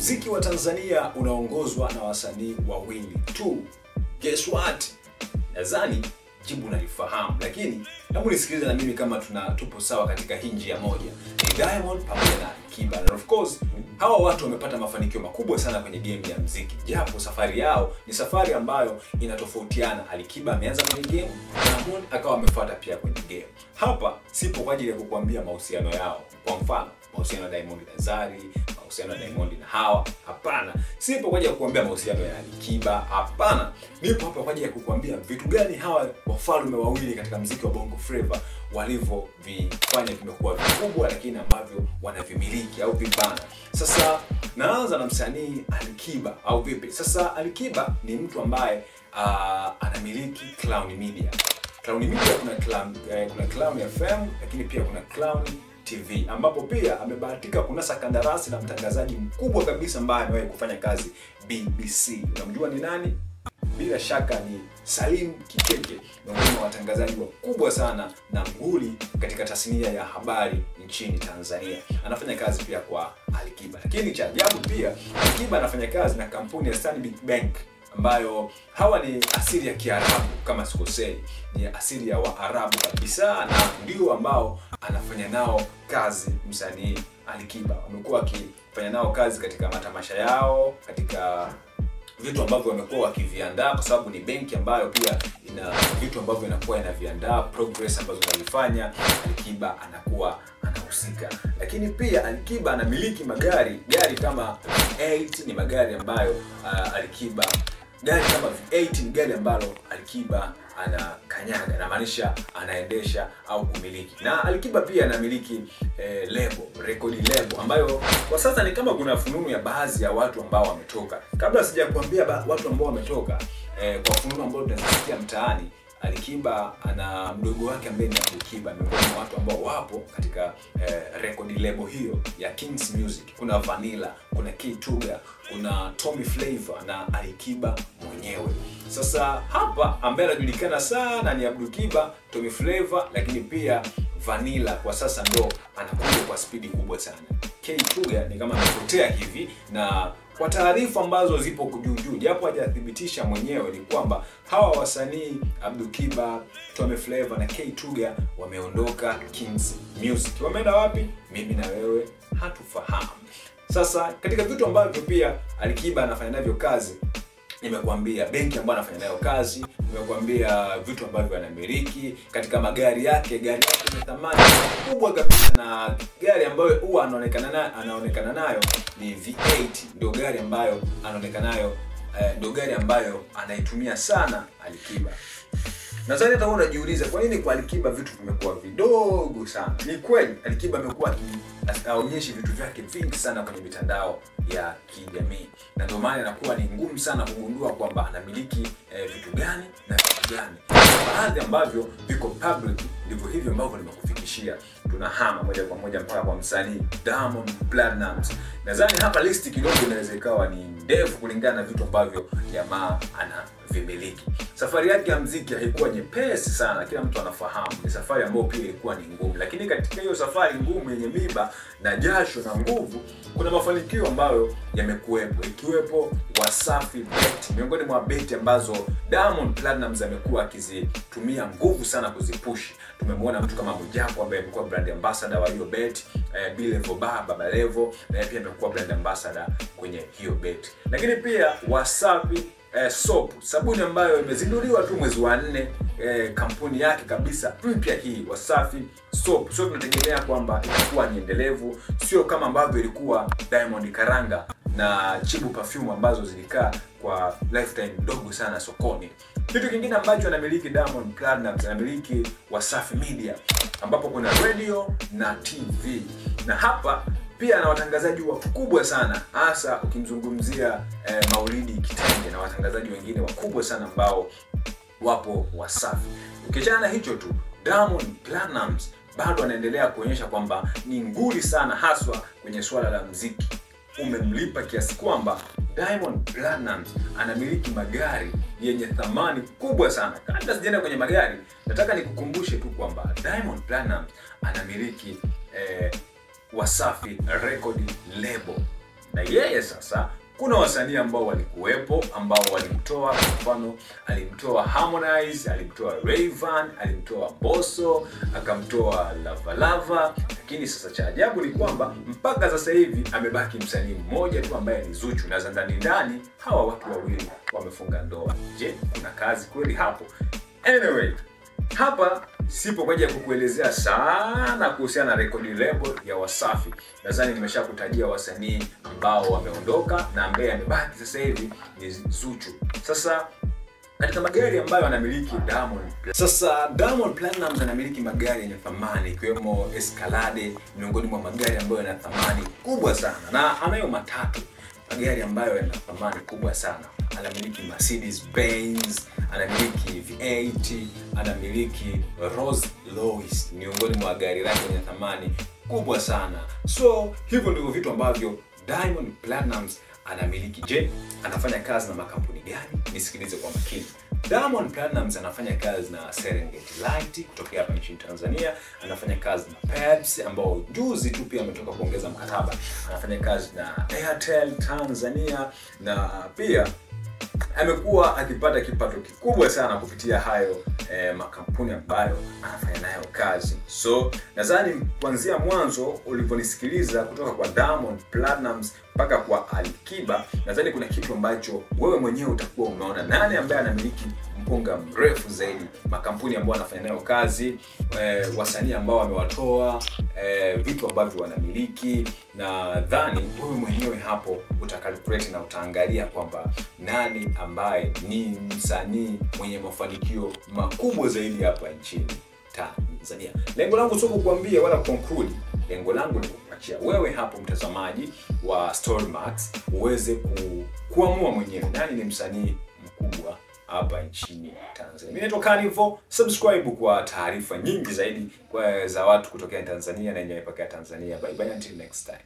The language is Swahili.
Muziki wa Tanzania unaongozwa na wasanii wawili tu. Guess what? Nadhani jibu nalifahamu, lakini hebu nisikilize na mimi kama tupo sawa katika hii njia moja. Ni Diamond pamoja na Alikiba. And of course, hawa watu wamepata mafanikio makubwa sana kwenye game ya muziki. Japo safari yao ni safari ambayo inatofautiana. Alikiba ameanza kwenye game, Diamond akawa amefuata pia kwenye game. Hapa sipo kwa ajili ya kukuambia mahusiano yao. Kwa mfano, mahusiano ya Diamond na Zari, mahusiano ya Diamond na Hawa. Hapana. Sipo kwa ajili ya kukuambia mahusiano ya Alikiba. Hapana. Nipo hapa kwa ajili ya kukuambia vitu gani hawa wafalme wawili katika muziki wa Bongo Flava walivyovifanya vimekuwa vikubwa, lakini ambavyo wanavimiliki au vibana. Sasa naanza na msanii Alikiba au vipi? Sasa Alikiba ni mtu ambaye anamiliki Clown Media. Clown Media kuna Clown FM, lakini pia kuna Clown TV, ambapo pia amebahatika kunasa kandarasi na mtangazaji mkubwa kabisa ambaye amewahi kufanya kazi BBC. Unamjua ni nani? Bila shaka ni Salim Kikeke, miongoni mwa watangazaji wakubwa sana na nguli katika tasnia ya habari nchini Tanzania. Anafanya kazi pia kwa Alikiba. Lakini cha ajabu pia, Alikiba anafanya kazi na kampuni ya Stanbic Bank, ambayo hawa ni asili ya Kiarabu kama sikosei, ni asili ya Waarabu kabisa, na ndio ambao anafanya nao kazi msanii Alikiba. Wamekuwa wakifanya nao kazi katika matamasha yao, katika vitu ambavyo wamekuwa wakiviandaa, kwa sababu ni benki ambayo pia ina vitu ambavyo inakuwa inaviandaa, progress ambazo wanafanya, Alikiba anakuwa anahusika. Lakini pia Alikiba anamiliki gari kama V8, ni magari ambayo gari kama V8 ni gari ambalo Alikiba anakanyaga, na maanisha anaendesha au kumiliki. Na Alikiba pia anamiliki record label, ambayo kwa sasa ni kama kuna fununu ya baadhi ya watu ambao wametoka. Kabla sijakwambia watu ambao wametoka, kwa fununu ambao tunasikia mtaani, Alikiba ana mdogo wake ambaye ni Alikiba, miongoni mwa watu ambao wapo katika record label hiyo ya Kings Music. Kuna Vanilla, kuna K-Tuga, kuna Tommy Flavor na Alikiba mwenyewe. Sasa hapa ambaye anajulikana sana ni Alikiba, Tommy Flavor, lakini pia Vanilla kwa sasa ndo anakuja kwa spidi kubwa sana. K-Tuga ni kama amepotea hivi, na kwa taarifa ambazo zipo juu, japo hajathibitisha mwenyewe, ni kwamba hawa wasanii Alikiba, Tommy Flavor na K-Tuga wameondoka Kings Music. Wameenda wapi? Mimi na wewe hatufahamu. Sasa katika vitu ambavyo pia Alikiba anafanya navyo kazi, nimekuambia benki ambayo anafanya nayo kazi, nimekuambia vitu ambavyo anamiliki katika magari yake. Gari yake ni thamani kubwa kabisa, na gari ambayo huwa anaonekana nayo ni V8, ndio gari ambayo anaonekana nayo, ndio gari ambayo anaitumia sana Alikiba. Nadhani hata wewe unajiuliza kwa nini kwa Alikiba vitu vimekuwa vidogo sana. Ni kweli Alikiba amekuwa anaonyesha vitu vyake vingi sana kwenye mitandao ya kijamii, na ndio maana inakuwa ni ngumu sana kugundua kwamba anamiliki vitu gani na vitu gani. Baadhi ambavyo viko public ndivyo hivyo ambavyo nimekufikishia. Tunahama moja kwa moja mpaka kwa msanii Diamond Platnumz. Nadhani hapa listi kidogo inaweza ikawa ni ndefu kulingana na vitu ambavyo jamaa anavimiliki. Safari yake ya muziki haikuwa nyepesi sana, kila mtu anafahamu. Ni safari ambayo pia ilikuwa ni ngumu, lakini katika hiyo safari ngumu yenye miba na jasho na nguvu, kuna mafanikio ambayo yamekuwepo, ikiwepo Wasafi Bet, miongoni mwa beti ambazo Diamond Platnumz amekuwa akizitumia nguvu sana kuzipush. Tumemwona mtu kama Mwijaku ambaye amekuwa brand ambassador wa hiyo bet, Bilevo Baba Levo pia amekuwa brand ambassador kwenye hiyo bet. Lakini pia Wasafi soap, sabuni ambayo imezinduliwa tu mwezi wa 4, kampuni yake kabisa mpya hii Wasafi soap. So tunategemea kwamba itakuwa ni endelevu, sio kama ambavyo ilikuwa Diamond Karanga na Chibu Perfume ambazo zilikaa kwa lifetime ndogo sana sokoni. Kitu kingine ambacho anamiliki Diamond Platnumz, anamiliki Wasafi Media, ambapo kuna radio na TV, na hapa pia na watangazaji wakubwa sana, hasa ukimzungumzia Maulidi Kitenge na watangazaji wengine wakubwa sana ambao wapo Wasafi. Ukiachana na hicho tu, Diamond Platnumz bado anaendelea kuonyesha kwamba ni nguli sana, haswa kwenye swala la muziki. Umemlipa kiasi kwamba Diamond Platnumz anamiliki magari yenye thamani kubwa sana. Kabla sijaenda kwenye magari, nataka nikukumbushe tu kwamba Diamond Platnumz anamiliki Wasafi record label. Na yeye sasa kuna wasanii ambao walikuwepo ambao walimtoa, kwa mfano alimtoa Harmonize, alimtoa Rayvanny, alimtoa Mbosso, akamtoa Lava Lava, lakini sasa cha ajabu ni kwamba mpaka sasa hivi amebaki msanii mmoja tu ambaye ni Zuchu, na ndani hawa watu wawili wamefunga ndoa. Je, kuna kazi kweli hapo? Anyway, hapa sipo kwa ajili ya kukuelezea sana kuhusiana na record label ya Wasafi. Nadhani nimeshakutajia wasanii ambao wameondoka na ambaye amebaki sasa hivi ni Zuchu. Sasa katika magari ambayo anamiliki Diamond Platnumz anamiliki magari yenye thamani ikiwemo Escalade, miongoni mwa magari ambayo yana thamani kubwa sana, na anayo matatu magari ambayo yana thamani kubwa sana. Anamiliki Mercedes Benz, anamiliki V8, anamiliki Rolls Royce, miongoni mwa gari lake yenye thamani kubwa sana. So hivyo ndivyo vitu ambavyo Diamond Platnumz anamiliki. Je, anafanya kazi na makampuni gani? Nisikilize kwa makini. Diamond Platnumz anafanya kazi na Serengeti Light kutokea hapa nchini Tanzania, anafanya kazi na Pepsi ambao juzi tu pia ametoka kuongeza mkataba, anafanya kazi na Airtel Tanzania, na pia amekuwa akipata kipato kikubwa sana kupitia hayo makampuni ambayo anafanya nayo kazi. So nadhani kuanzia mwanzo uliponisikiliza kutoka kwa Diamond Platnumz mpaka kwa Alikiba, nadhani kuna kitu ambacho wewe mwenyewe utakuwa umeona nani ambaye anamiliki mpunga mrefu zaidi, makampuni ambayo anafanya nayo kazi, wasanii ambao amewatoa, vitu ambavyo wanamiliki. Na nadhani wewe mwenyewe hapo utakalculate na utaangalia kwamba nani ambaye ni msanii mwenye mafanikio makubwa zaidi hapa nchini Tanzania. Lengo langu sio kukuambia wala conclude. Lengo langu ni kukuachia wewe hapo mtazamaji wa Storymax uweze kuamua mwenyewe nani ni msanii mkubwa hapa nchini Tanzania. Mimi naitwa Carnivore. Subscribe kwa taarifa nyingi zaidi za watu kutokea Tanzania na nje ya Tanzania. Bye bye until next time.